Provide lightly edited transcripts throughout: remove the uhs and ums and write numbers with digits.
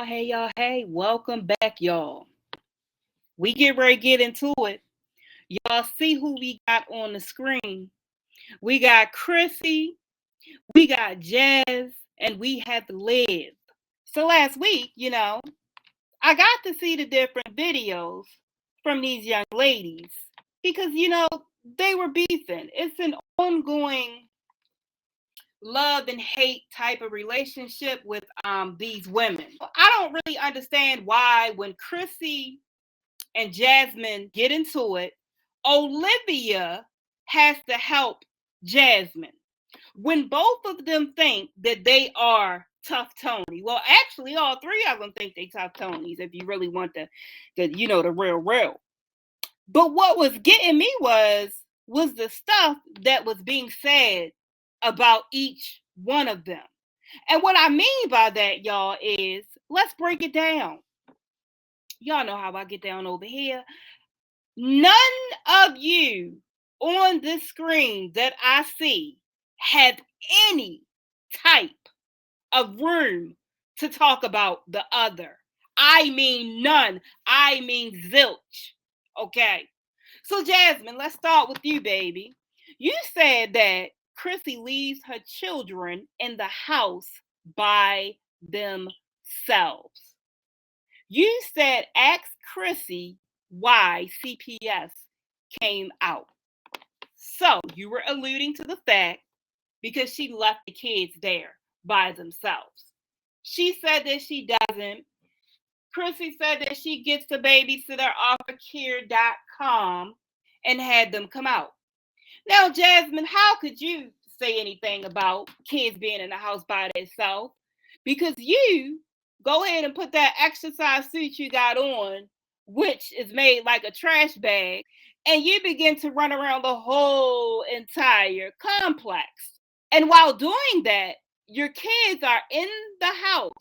Hey, welcome back, y'all. We get ready to get into it. Y'all see who we got on the screen. We got Chrissy, we got Jazz, and we have Liv. So last week, I got to see the different videos from these young ladies because, they were beefing. It's an ongoing love and hate type of relationship with these women. I don't really understand why when Chrissy and Jasmine get into it, Olivia has to help Jasmine when both of them think that they are tough Tony. Well, actually, all three of them think they tough Tonys. If you really want the real. But what was getting me was the stuff that was being said about each one of them. And what I mean by that, y'all, is let's break it down. Y'all know how I get down over here. None of you on this screen that I see have any type of room to talk about the other. I mean none. I mean zilch. Okay. So Jasmine, let's start with you, baby. You said that Chrissy leaves her children in the house by themselves. You said ask Chrissy why CPS came out. So you were alluding to the fact because she left the kids there by themselves. She said that she doesn't. Chrissy said that she gets the babysitter off of care.com and had them come out. Now, Jasmine, how could you say anything about kids being in the house by themselves? Because you go ahead and put that exercise suit you got on, which is made like a trash bag, and you begin to run around the whole entire complex. And while doing that, your kids are in the house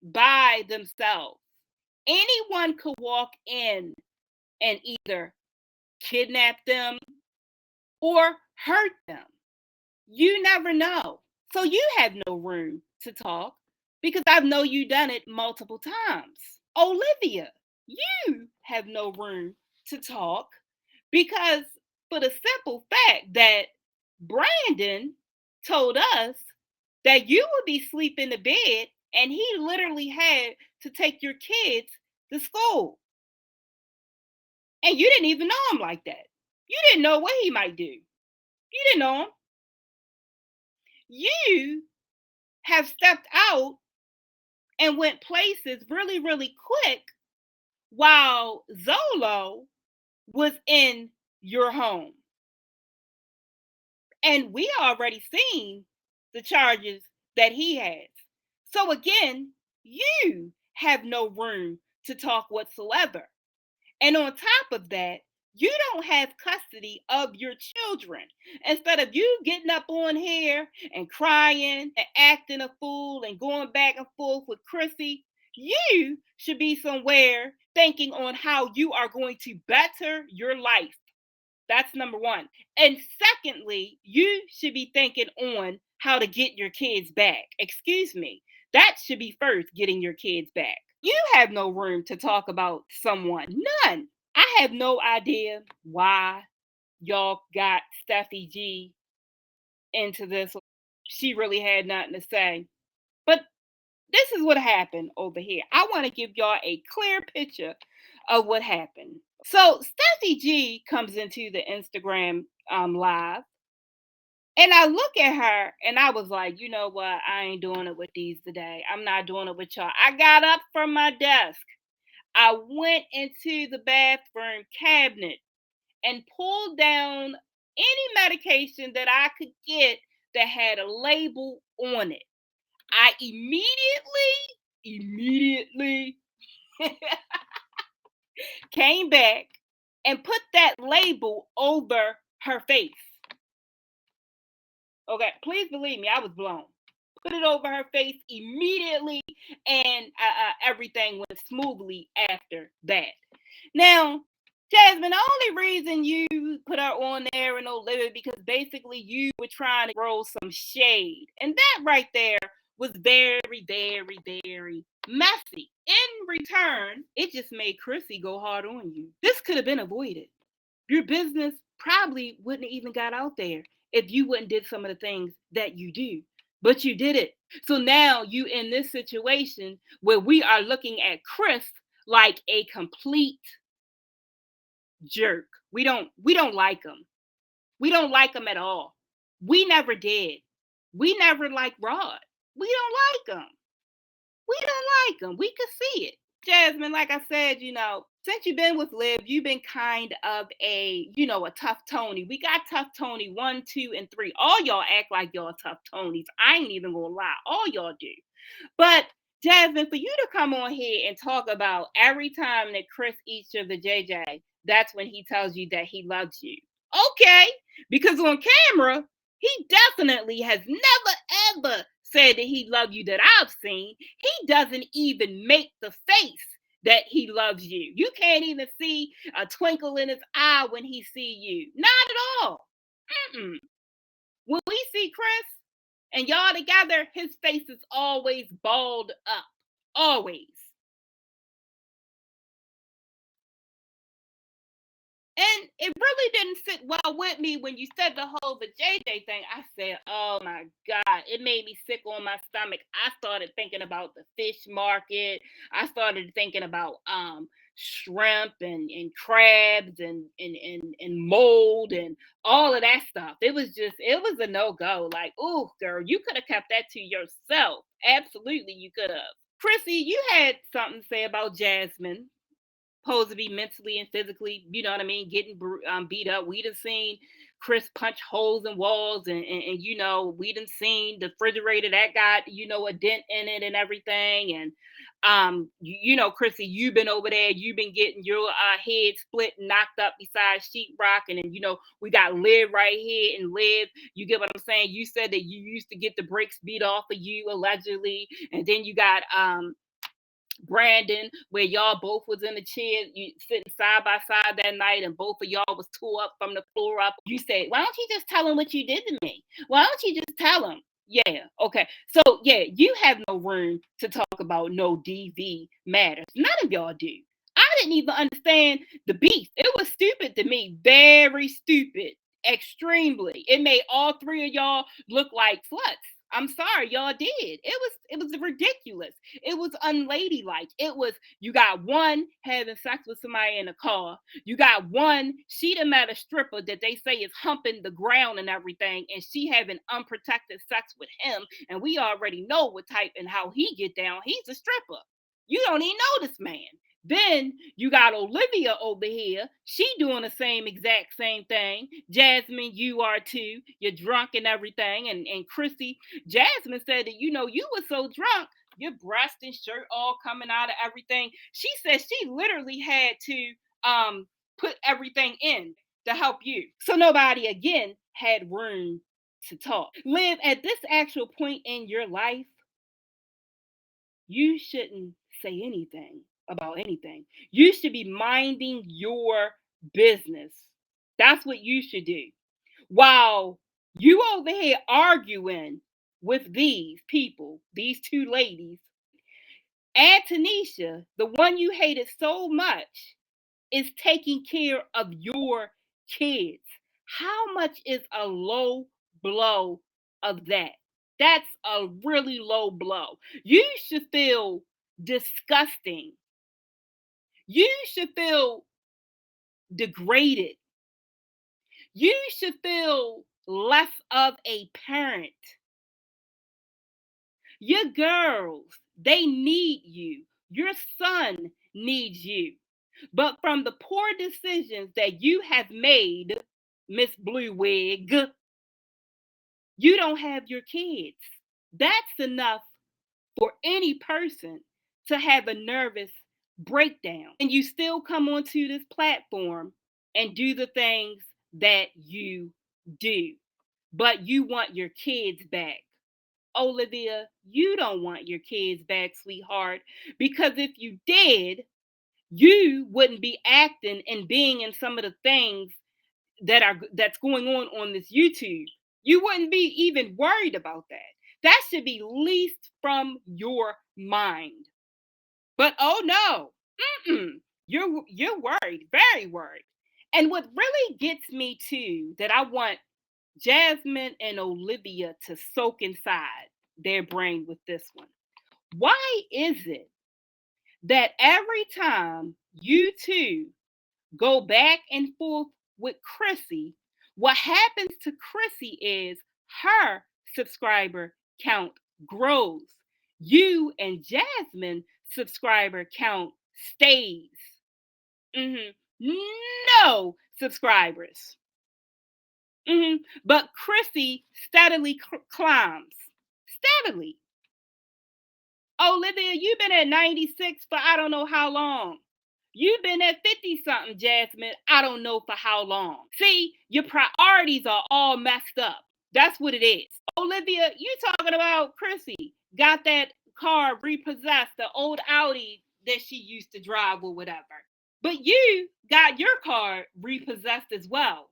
by themselves. Anyone could walk in and either kidnap them or hurt them. You never know. So you have no room to talk because I know you done it multiple times. Olivia, you have no room to talk because for the simple fact that Brandon told us that you would be sleeping in the bed and he literally had to take your kids to school. And you didn't even know him like that. You didn't know what he might do. You didn't know him. You have stepped out and went places really, really quick while Zolo was in your home. And we already seen the charges that he has. So again, you have no room to talk whatsoever. And on top of that, you don't have custody of your children. Instead of you getting up on here and crying and acting a fool and going back and forth with Chrissy, you should be somewhere thinking on how you are going to better your life. That's number one. And secondly, you should be thinking on how to get your kids back. Excuse me. That should be first, getting your kids back. You have no room to talk about someone. None. I have no idea why y'all got Steffi G into this. She really had nothing to say. But this is what happened over here. I want to give y'all a clear picture of what happened. So Steffi G comes into the Instagram live. And I look at her and I was like, you know what? I ain't doing it with these today. I'm not doing it with y'all. I got up from my desk. I went into the bathroom cabinet and pulled down any medication that I could get that had a label on it. I immediately came back and put that label over her face. Okay, please believe me, I was blown. Put it over her face immediately, and everything went smoothly after that. Now, Jasmine, the only reason you put her on there and Olivia because basically you were trying to roll some shade, and that right there was very, very, very messy. In return, it just made Chrissy go hard on you. This could have been avoided. Your business probably wouldn't have even got out there if you wouldn't did some of the things that you do. But you did it. So now you in this situation where we are looking at Chris like a complete jerk. We don't like him. We don't like him at all. We never did. We never liked Rod. We don't like him. We don't like him. We could see it. Jasmine, like I said, since you've been with Liv, you've been kind of a tough Tony. We got tough Tony 1, 2, and 3. All y'all act like y'all tough Tonys. I ain't even gonna lie. All y'all do. But Jasmine, for you to come on here and talk about every time that Chris eats your the JJ, that's when he tells you that he loves you. Okay, because on camera, he definitely has never ever said that he loves you that I've seen. He doesn't even make the face that he loves you. You can't even see a twinkle in his eye when he see you. Not at all. Mm-mm. When we see Chris and y'all together, his face is always balled up. Always. And it really didn't sit well with me when you said the whole the JJ thing. I said, oh my God, it made me sick on my stomach. I started thinking about the fish market. I started thinking about shrimp and crabs and mold and all of that stuff. It was a no-go. Like, oh girl, you could have kept that to yourself. Absolutely, you could have. Chrissy, you had something to say about Jasmine supposed to be mentally and physically, you know what I mean, getting beat up. We done seen Chris punch holes in walls, and we done seen the refrigerator that got a dent in it and everything. And Chrissy, you've been over there, you've been getting your head split and knocked up beside sheetrock, and then we got Liv right here, and Liv, you get what I'm saying? You said that you used to get the brakes beat off of you allegedly, and then you got Brandon, where y'all both was in the chair, you sitting side by side that night, and both of y'all was tore up from the floor up. You said, "Why don't you just tell him what you did to me? Why don't you just tell him?" Yeah, okay. So yeah, you have no room to talk about no DV matters. None of y'all do. I didn't even understand the beef. It was stupid to me, very stupid, extremely. It made all three of y'all look like sluts. I'm sorry, y'all did. It was ridiculous. It was unladylike. It was, you got one having sex with somebody in a car. You got one, she done met a stripper that they say is humping the ground and everything, and she having unprotected sex with him. And we already know what type and how he get down. He's a stripper. You don't even know this man. Then you got Olivia over here. She doing the same thing. Jasmine, you are too. You're drunk and everything. And Chrissy, Jasmine said that, you were so drunk, your breast and shirt all coming out of everything. She said she literally had to put everything in to help you. So nobody, again, had room to talk. Liv, at this actual point in your life, you shouldn't say anything about anything. You should be minding your business. That's what you should do. While you over here arguing with these people, these two ladies, Antonisha, the one you hated so much, is taking care of your kids. How much is a low blow of that? That's a really low blow. You should feel disgusting. You should feel degraded. You should feel less of a parent. Your girls, they need you. Your son needs you. But from the poor decisions that you have made, Miss Blue Wig, you don't have your kids. That's enough for any person to have a nervous breakdown. And you still come onto this platform and do the things that you do. But you want your kids back. Olivia, you don't want your kids back, sweetheart, because if you did, you wouldn't be acting and being in some of the things that's going on this YouTube. You wouldn't be even worried about that. That should be least from your mind. But oh no, you're worried, very worried. And what really gets me too, that I want Jasmine and Olivia to soak inside their brain with this one. Why is it that every time you two go back and forth with Chrissy, what happens to Chrissy is her subscriber count grows. You and Jasmine subscriber count stays. No subscribers. But Chrissy steadily climbs. Steadily. Olivia, you've been at 96 for I don't know how long. You've been at 50 something, Jasmine. I don't know for how long. See, your priorities are all messed up. That's what it is. Olivia, you talking about Chrissy. Got that car repossessed, the old Audi that she used to drive or whatever. But you got your car repossessed as well.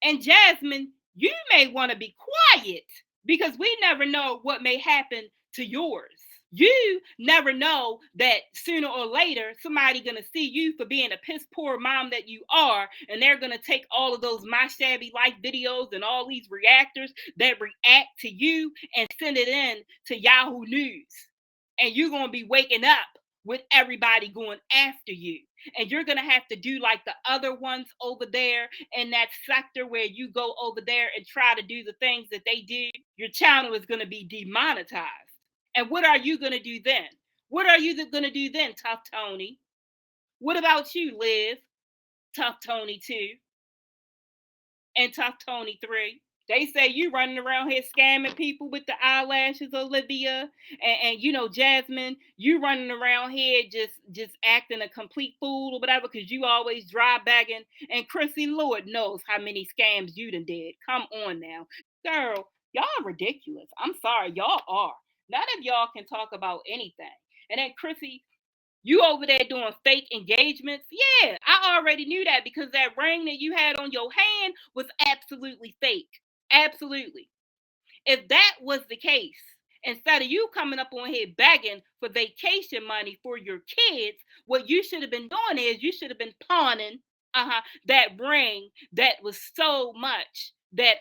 And Jasmine, you may want to be quiet because we never know what may happen to yours. You never know that sooner or later somebody gonna see you for being a piss poor mom that you are, and they're gonna take all of those My Shabby Life videos and all these reactors that react to you and send it in to Yahoo News, and you're gonna be waking up with everybody going after you, and you're gonna have to do like the other ones over there in that sector where you go over there and try to do the things that they do. Your channel is gonna be demonetized. And what are you going to do then? What are you going to do then, Tough Tony? What about you, Liv? Tough Tony 2 and Tough Tony 3. They say you running around here scamming people with the eyelashes, Olivia. And you know, Jasmine, you running around here just acting a complete fool or whatever because you always drive bagging. And Chrissy, Lord knows how many scams you done did. Come on now. Girl, y'all are ridiculous. I'm sorry, y'all are. None of y'all can talk about anything. And then Chrissy, you over there doing fake engagements. Yeah, I already knew that because that ring that you had on your hand was absolutely fake. Absolutely. If that was the case, instead of you coming up on here begging for vacation money for your kids, what you should have been doing is you should have been pawning that ring that was so much that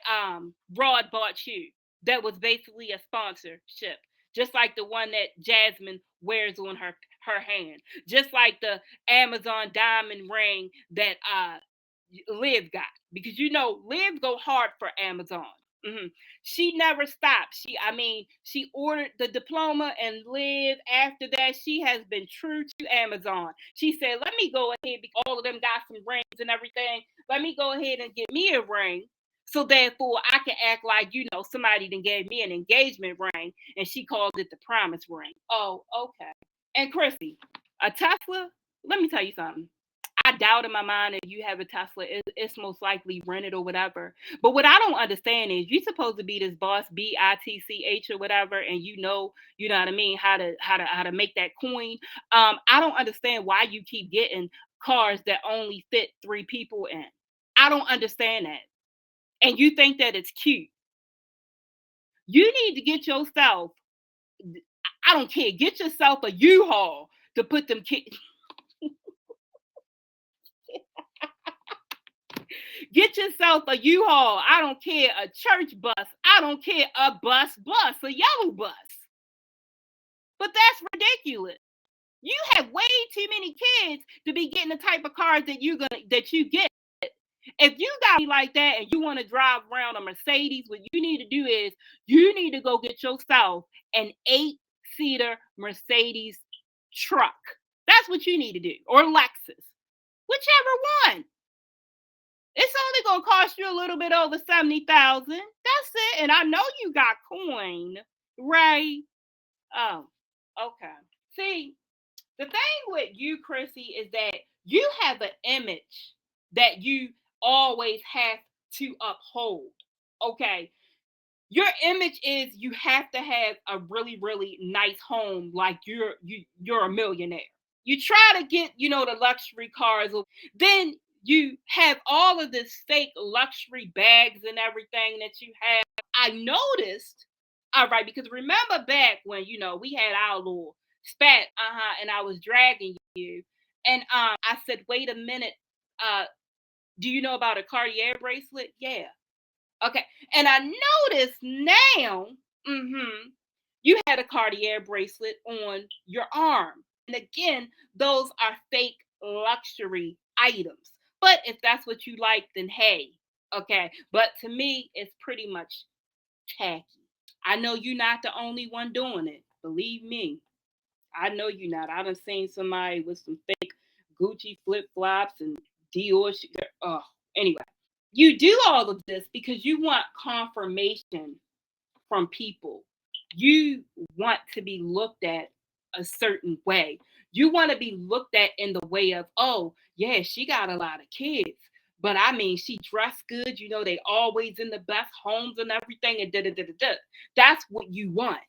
Rod bought you. That was basically a sponsorship, just like the one that Jasmine wears on her hand, just like the Amazon diamond ring that Liv got, because you know Liv go hard for Amazon. She never stopped. She ordered the diploma and Liv after that. She has been true to Amazon. She said, "Let me go ahead because all of them got some rings and everything. Let me go ahead and get me a ring." So therefore, I can act like, you know, somebody then gave me an engagement ring, and she called it the promise ring. Oh, okay. And Chrissy, a Tesla. Let me tell you something. I doubt in my mind that you have a Tesla. It's most likely rented or whatever. But what I don't understand is you're supposed to be this boss, BITCH or whatever, and you know what I mean, how to make that coin. I don't understand why you keep getting cars that only fit 3 people in. I don't understand that. And you think that it's cute. You need to get yourself, I don't care, get yourself a U-Haul to put them kids. Get yourself a U-Haul. I don't care, a church bus. I don't care, a bus, a yellow bus. But that's ridiculous. You have way too many kids to be getting the type of cars that you get. If you got me like that and you want to drive around a Mercedes, what you need to do is you need to go get yourself an 8-seater Mercedes truck. That's what you need to do. Or Lexus. Whichever one. It's only gonna cost you a little bit over 70,000. That's it. And I know you got coin, right? Oh, okay. See, the thing with you, Chrissy, is that you have an image that you always have to uphold. Okay. Your image is you have to have a really, really nice home, like you're a millionaire. You try to get, you know, the luxury cars, then you have all of this fake luxury bags and everything that you have. I noticed All right, because remember back when, we had our little spat, and I was dragging you, and I said, wait a minute, do you know about a Cartier bracelet? Yeah. Okay. And I noticed now, you had a Cartier bracelet on your arm. And again, those are fake luxury items. But if that's what you like, then hey, okay. But to me, it's pretty much tacky. I know you're not the only one doing it. Believe me. I know you're not. I done seen somebody with some fake Gucci flip flops and Dior. Anyway, you do all of this because you want confirmation from people. You want to be looked at a certain way. You want to be looked at in the way of, oh, yeah, she got a lot of kids. But I mean, she dressed good. They always in the best homes and everything. And da da da da da. That's what you want.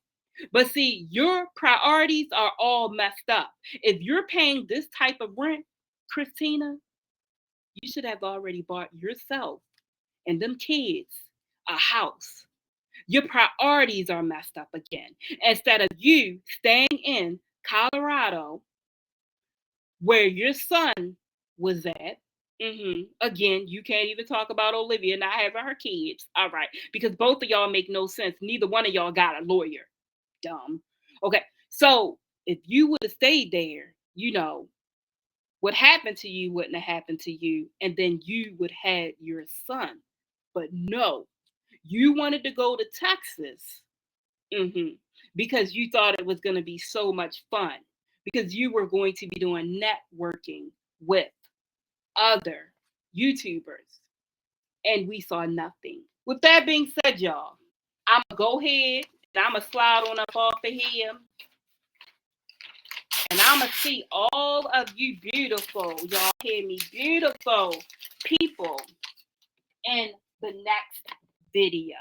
But see, your priorities are all messed up. If you're paying this type of rent, Christina, you should have already bought yourself and them kids a house. Your priorities are messed up again. Instead of you staying in Colorado where your son was at. Again, you can't even talk about Olivia not having her kids. All right. Because both of y'all make no sense. Neither one of y'all got a lawyer. Dumb. Okay. So if you would have stayed there, what happened to you wouldn't have happened to you. And then you would have had your son. But no, you wanted to go to Texas because you thought it was going to be so much fun, because you were going to be doing networking with other YouTubers, and we saw nothing. With that being said, y'all, I'm going to go ahead and I'm going to slide on up off of here, and I'm going to see all of you beautiful, y'all hear me, beautiful people in the next video.